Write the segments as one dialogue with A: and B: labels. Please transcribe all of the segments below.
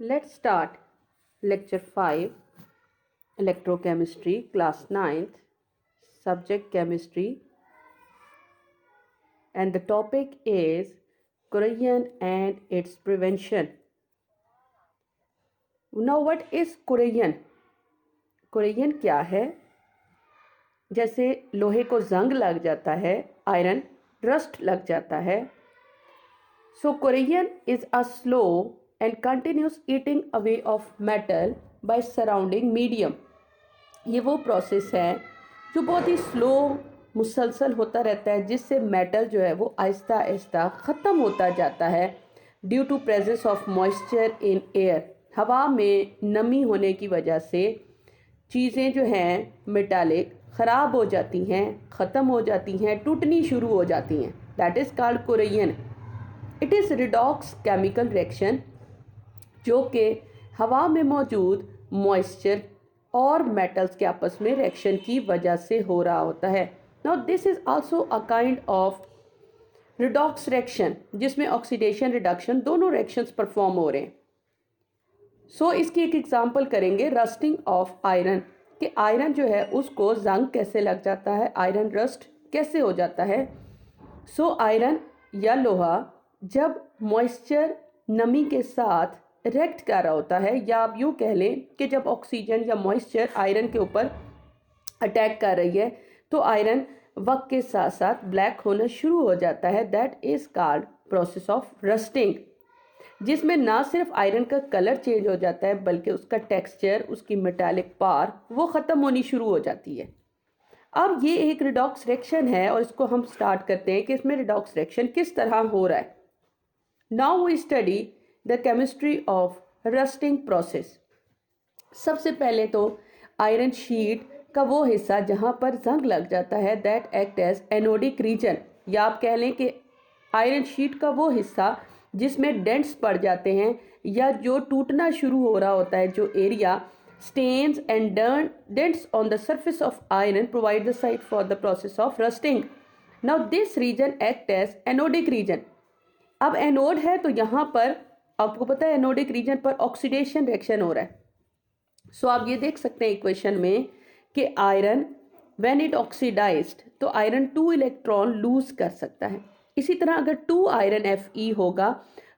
A: Let's start lecture 5, electrochemistry, class 9th, subject chemistry, and the topic is corrosion and its prevention. Now what is corrosion? corrosion क्या है? जैसे लोहे को जंग लग जाता है, आयरन रस्ट लग जाता है. So corrosion is a slow and continuous eating away of metal by surrounding medium. ये वो प्रोसेस है जो बहुत ही स्लो मुसलसल होता रहता है, जिससे मेटल जो है वो आहिस्ता आहिस्ता ख़त्म होता जाता है due to presence of moisture in air. हवा में नमी होने की वजह से चीज़ें जो हैं मेटालिक ख़राब हो जाती हैं, ख़त्म हो जाती हैं, टूटनी शुरू हो जाती हैं. That is called corrosion. It is redox chemical reaction जो कि हवा में मौजूद मॉइस्चर और मेटल्स के आपस में रिएक्शन की वजह से हो रहा होता है. Now this is also a kind of redox reaction जिसमें ऑक्सीडेशन रिडक्शन दोनों रिएक्शंस परफॉर्म हो रहे हैं. सो इसकी एक एग्जांपल करेंगे रस्टिंग ऑफ आयरन कि आयरन जो है उसको जंग कैसे लग जाता है, आयरन रस्ट कैसे हो जाता है. सो आयरन या लोहा जब मॉइस्चर नमी के साथ रिएक्ट कर रहा होता है, या आप यूँ कह लें कि जब ऑक्सीजन या मॉइस्चर आयरन के ऊपर अटैक कर रही है तो आयरन वक्त के साथ साथ ब्लैक होना शुरू हो जाता है. That is called process of rusting, जिसमें ना सिर्फ आयरन का कलर चेंज हो जाता है बल्कि उसका टेक्सचर, उसकी मेटालिक पावर वो ख़त्म होनी शुरू हो जाती है. अब ये एक रिडॉक्स रिएक्शन है और इसको हम स्टार्ट करते हैं कि इसमें रिडॉक्स रिएक्शन किस तरह हो रहा है. Now we study the chemistry of rusting process. सबसे पहले तो आयरन शीट का वो हिस्सा जहाँ पर जंग लग जाता है that act as anodic region, या आप कह लें कि आयरन शीट का वो हिस्सा जिसमें डेंट्स पड़ जाते हैं या जो टूटना शुरू हो रहा होता है, जो area stains and dents on the surface of iron provide the site for the process of rusting. Now this region act as anodic region. अब एनोड है तो यहाँ पर आपको पता है एनोडिक रीजन पर ऑक्सीडेशन रिएक्शन हो रहा है. सो आप ये देख सकते हैं इक्वेशन में कि आयरन व्हेन इट ऑक्सीडाइज्ड तो आयरन 2 इलेक्ट्रॉन लूज कर सकता है. इसी तरह अगर 2 आयरन Fe होगा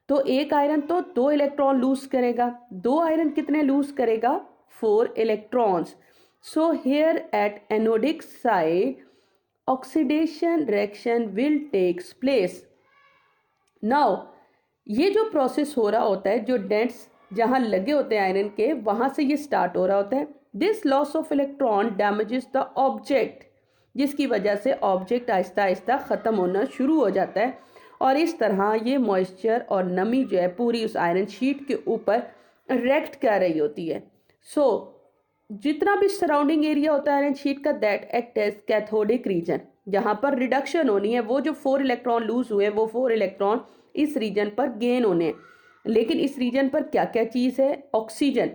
A: तो एक आयरन तो 2 इलेक्ट्रॉन लूज करेगा, 2 आयरन कितने लूज करेगा, 4 electrons. So here at anodic side oxidation reaction will takes place. Now ये जो प्रोसेस हो रहा होता है, जो डेंट्स जहाँ लगे होते हैं आयरन के वहाँ से ये स्टार्ट हो रहा होता है. This loss of electron damages the object, जिसकी वजह से ऑब्जेक्ट आहिस्ता आहिस्ता ख़त्म होना शुरू हो जाता है और इस तरह ये मॉइस्चर और नमी जो है पूरी उस आयरन शीट के ऊपर रिएक्ट कर रही होती है. सो जितना भी सराउंडिंग एरिया होता है आयरन शीट का that act as cathodic region, जहाँ पर रिडक्शन होनी है. वो जो 4 इलेक्ट्रॉन लूज हुए वो 4 इलेक्ट्रॉन इस रीजन पर गेन होने हैं. लेकिन इस रीजन पर क्या क्या चीज़ है, ऑक्सीजन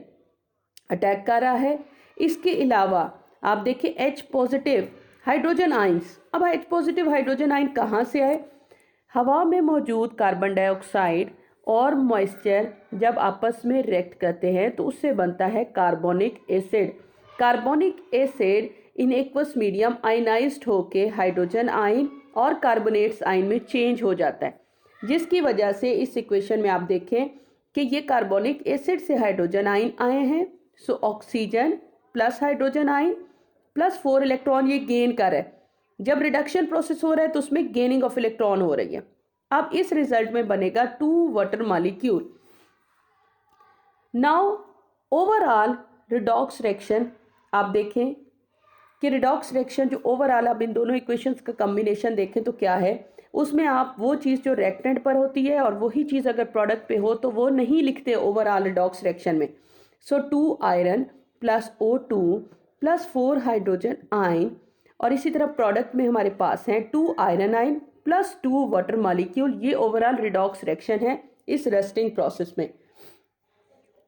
A: अटैक कर रहा है. इसके अलावा आप देखिए H पॉजिटिव हाइड्रोजन आइंस. अब H पॉजिटिव हाइड्रोजन आइन कहाँ से आए, हवा में मौजूद कार्बन डाइऑक्साइड और मॉइस्चर जब आपस में रिएक्ट करते हैं तो उससे बनता है carbonic acid. Carbonic acid in aqueous medium ionised होके हाइड्रोजन आयन और कार्बोनेट्स आयन में चेंज हो जाता है, जिसकी वजह से इस इक्वेशन में आप देखें कि ये कार्बोनिक एसिड से हाइड्रोजन आयन आए हैं. So oxygen plus hydrogen ion plus 4 electron ये गेन कर रहा है. जब रिडक्शन प्रोसेस हो रहा है तो उसमें गेनिंग ऑफ इलेक्ट्रॉन हो रही है. अब इस रिजल्ट में बनेगा 2 water molecule. Now overall redox reaction आप देखें कि रिडॉक्स रिएक्शन जो ओवरऑल आप इन दोनों इक्वेशंस का कॉम्बिनेशन देखें तो क्या है, उसमें आप वो चीज़ जो रिएक्टेंट पर होती है और वही चीज़ अगर प्रोडक्ट पे हो तो वो नहीं लिखते ओवरऑल रिडॉक्स रिएक्शन में. सो 2 iron plus O2 plus 4 hydrogen ion, और इसी तरह प्रोडक्ट में हमारे पास हैं 2 iron ion plus 2 water molecule. ये ओवरऑल रिडॉक्स रिएक्शन है इस रस्टिंग प्रोसेस में.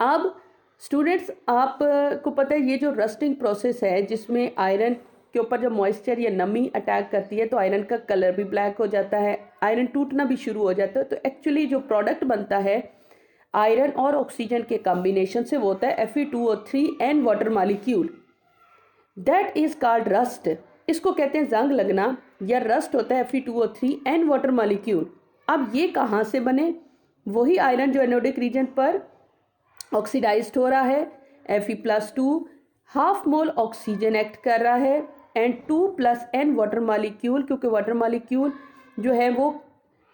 A: अब स्टूडेंट्स आपको पता है ये जो रस्टिंग प्रोसेस है जिसमें आयरन के ऊपर जब मॉइस्चर या नमी अटैक करती है तो आयरन का कलर भी ब्लैक हो जाता है, आयरन टूटना भी शुरू हो जाता है. तो एक्चुअली जो प्रोडक्ट बनता है आयरन और ऑक्सीजन के कॉम्बिनेशन से वो होता है Fe2O3 and water molecule, that is called rust. इसको कहते हैं जंग लगना, या रस्ट होता है Fe2O3 एंड वाटर मॉलिक्यूल। अब ये कहाँ से बने? वही आयरन जो एनोडिक रीजन पर ऑक्सीडाइज्ड हो रहा है, Fe+2 half mole oxygen act कर रहा है एंड 2+N वाटर मॉलिक्यूल, क्योंकि वाटर मॉलिक्यूल जो है वो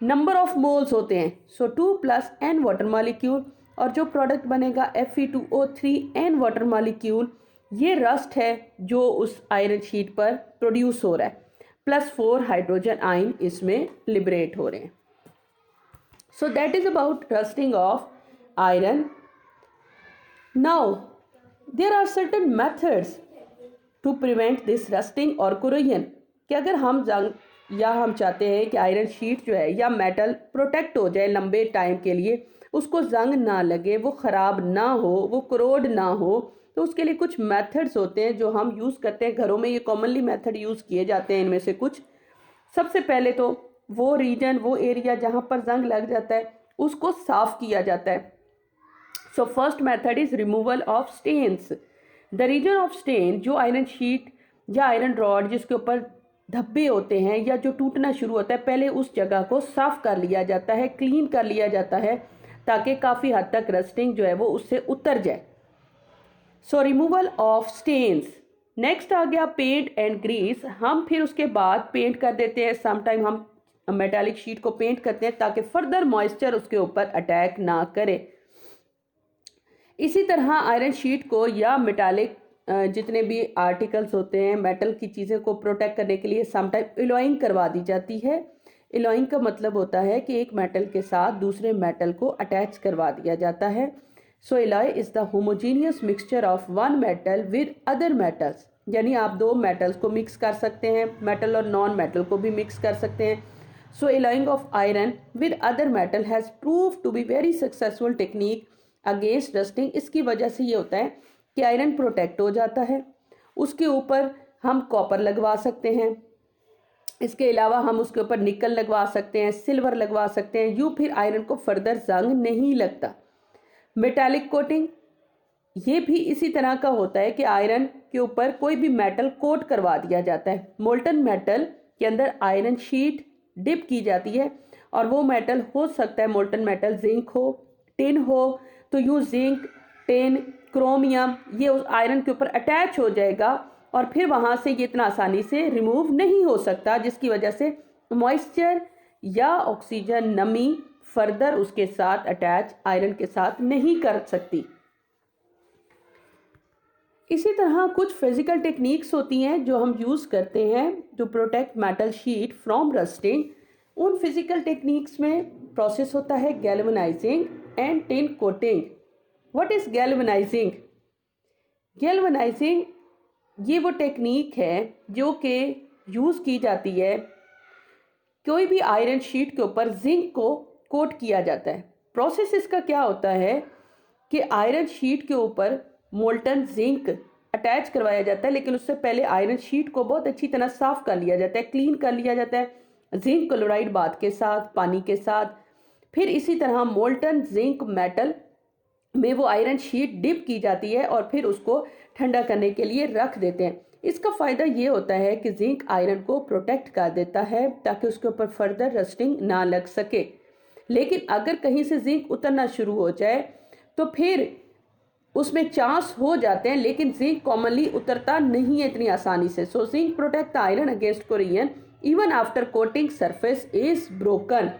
A: नंबर ऑफ मोल्स होते हैं, सो 2+N वाटर मॉलिक्यूल, और जो प्रोडक्ट बनेगा Fe2O3 एंड वाटर मॉलिक्यूल, ये रस्ट है जो उस आयरन शीट पर प्रोड्यूस हो रहा है, +4 हाइड्रोजन आयन इसमें लिबरेट हो रहे हैं। So that is about rusting of iron. Now there are certain methods to prevent this rusting और कोरोजन, कि अगर हम हम चाहते हैं कि आयरन शीट जो है या मेटल प्रोटेक्ट हो जाए लंबे टाइम के लिए, उसको जंग ना लगे, वो ख़राब ना हो, वो करोड ना हो, तो उसके लिए कुछ मेथड्स होते हैं जो हम यूज़ करते हैं घरों में। ये कॉमनली मेथड यूज़ किए जाते हैं। इनमें से कुछ, सबसे पहले तो वो रीजन, वो एरिया जहाँ पर जंग लग जाता है उसको साफ़ किया जाता है। So first method is removal of stains. The reason of stain, जो आयरन शीट या आयरन रॉड जिसके ऊपर धब्बे होते हैं या जो टूटना शुरू होता है, पहले उस जगह को साफ कर लिया जाता है, क्लीन कर लिया जाता है, ताकि काफ़ी हद तक रस्टिंग जो है वो उससे उतर जाए। So removal of stains. Next आ गया पेंट एंड ग्रीस। हम फिर उसके बाद पेंट कर देते हैं, समटाइम हम मेटालिक शीट को पेंट करते हैं ताकि फर्दर मॉइस्चर उसके ऊपर अटैक ना करे। इसी तरह आयरन शीट को या मेटालिक जितने भी आर्टिकल्स होते हैं, मेटल की चीज़ें को प्रोटेक्ट करने के लिए समटाइम एलॉइंग करवा दी जाती है। एलॉइंग का मतलब होता है कि एक मेटल के साथ दूसरे मेटल को अटैच करवा दिया जाता है। So alloy is the homogeneous mixture of one metal with other metals, यानी आप दो मेटल्स को मिक्स कर सकते हैं, मेटल और नॉन मेटल को भी मिक्स कर सकते हैं। So alloying of iron with other metal has prove to be very successful technique against rusting. इसकी वजह से ये होता है कि आयरन प्रोटेक्ट हो जाता है। उसके ऊपर हम कॉपर लगवा सकते हैं, इसके अलावा हम उसके ऊपर निकल लगवा सकते हैं, सिल्वर लगवा सकते हैं, यूँ फिर आयरन को फर्दर जंग नहीं लगता। मेटालिक कोटिंग, ये भी इसी तरह का होता है कि आयरन के ऊपर कोई भी मेटल कोट करवा दिया जाता है। मोल्टन मेटल के अंदर आयरन शीट डिप की जाती है, और वो मेटल हो सकता है मोल्टन मेटल जिंक हो, टिन हो, तो यूँ जिंक, टिन, क्रोमियम, ये उस आयरन के ऊपर अटैच हो जाएगा और फिर वहाँ से ये इतना आसानी से रिमूव नहीं हो सकता, जिसकी वजह से मॉइस्चर या ऑक्सीजन नमी फर्दर उसके साथ अटैच आयरन के साथ नहीं कर सकती। इसी तरह कुछ फिजिकल टेक्निक्स होती हैं जो हम यूज़ करते हैं to protect metal sheet from rusting. उन फिजिकल टेक्निक्स में प्रोसेस होता है galvanizing and tin coating. What is galvanizing? Galvanizing ये वो टेक्निक है जो कि यूज़ की जाती है, कोई भी आयरन शीट के ऊपर जिंक को कोट किया जाता है। प्रोसेस इसका क्या होता है कि आयरन शीट के ऊपर मोल्टन जिंक अटैच करवाया जाता है, लेकिन उससे पहले आयरन शीट को बहुत अच्छी तरह साफ़ कर लिया जाता है, क्लीन कर लिया जाता है जिंक क्लोराइड बाथ के साथ, पानी के साथ। फिर इसी तरह मोल्टन जिंक मेटल में वो आयरन शीट डिप की जाती है और फिर उसको ठंडा करने के लिए रख देते हैं। इसका फ़ायदा ये होता है कि जिंक आयरन को प्रोटेक्ट कर देता है ताकि उसके ऊपर फर्दर रस्टिंग ना लग सके। लेकिन अगर कहीं से जिंक उतरना शुरू हो जाए तो फिर उसमें चांस हो जाते हैं, लेकिन जिंक कॉमनली उतरता नहीं है इतनी आसानी से। So zinc protect the iron against corrosion even after coating surface is broken.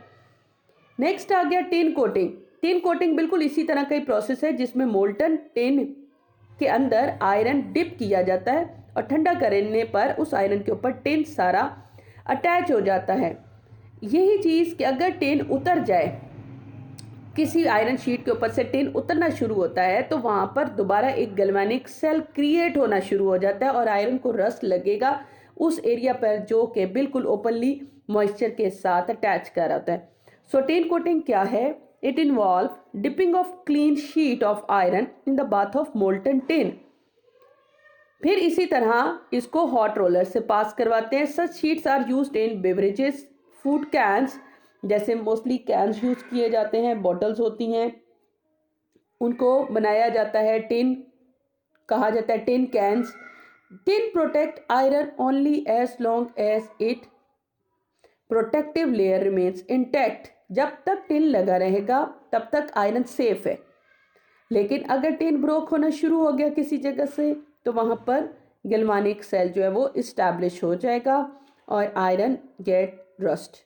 A: Next आ गया टिन कोटिंग। टिन कोटिंग बिल्कुल इसी तरह का ही प्रोसेस है जिसमें मोल्टन टिन के अंदर आयरन डिप किया जाता है और ठंडा करने पर उस आयरन के ऊपर टिन सारा अटैच हो जाता है। यही चीज़ कि अगर टिन उतर जाए, किसी आयरन शीट के ऊपर से टिन उतरना शुरू होता है, तो वहाँ पर दोबारा एक गैल्वेनिक सेल क्रिएट होना शुरू हो जाता है और आयरन को रस्ट लगेगा उस एरिया पर जो कि बिल्कुल ओपनली मॉइस्चर के साथ अटैच कर होता है। सो टिन कोटिंग क्या है? It involves dipping of clean sheet of iron in the bath of molten tin. फिर इसी तरह इसको हॉट रोलर से पास करवाते हैं। Such sheets are used in beverages, food cans, जैसे मोस्टली कैंस यूज किए जाते हैं, बॉटल्स होती हैं, उनको बनाया जाता है, टिन कहा जाता है, tin cans. Tin protect iron only as long as it protective layer remains intact. जब तक टिन लगा रहेगा तब तक आयरन सेफ है, लेकिन अगर टिन ब्रोक होना शुरू हो गया किसी जगह से तो वहाँ पर गैल्वानिक सेल जो है वो इस्टेब्लिश हो जाएगा और आयरन गेट रस्ट।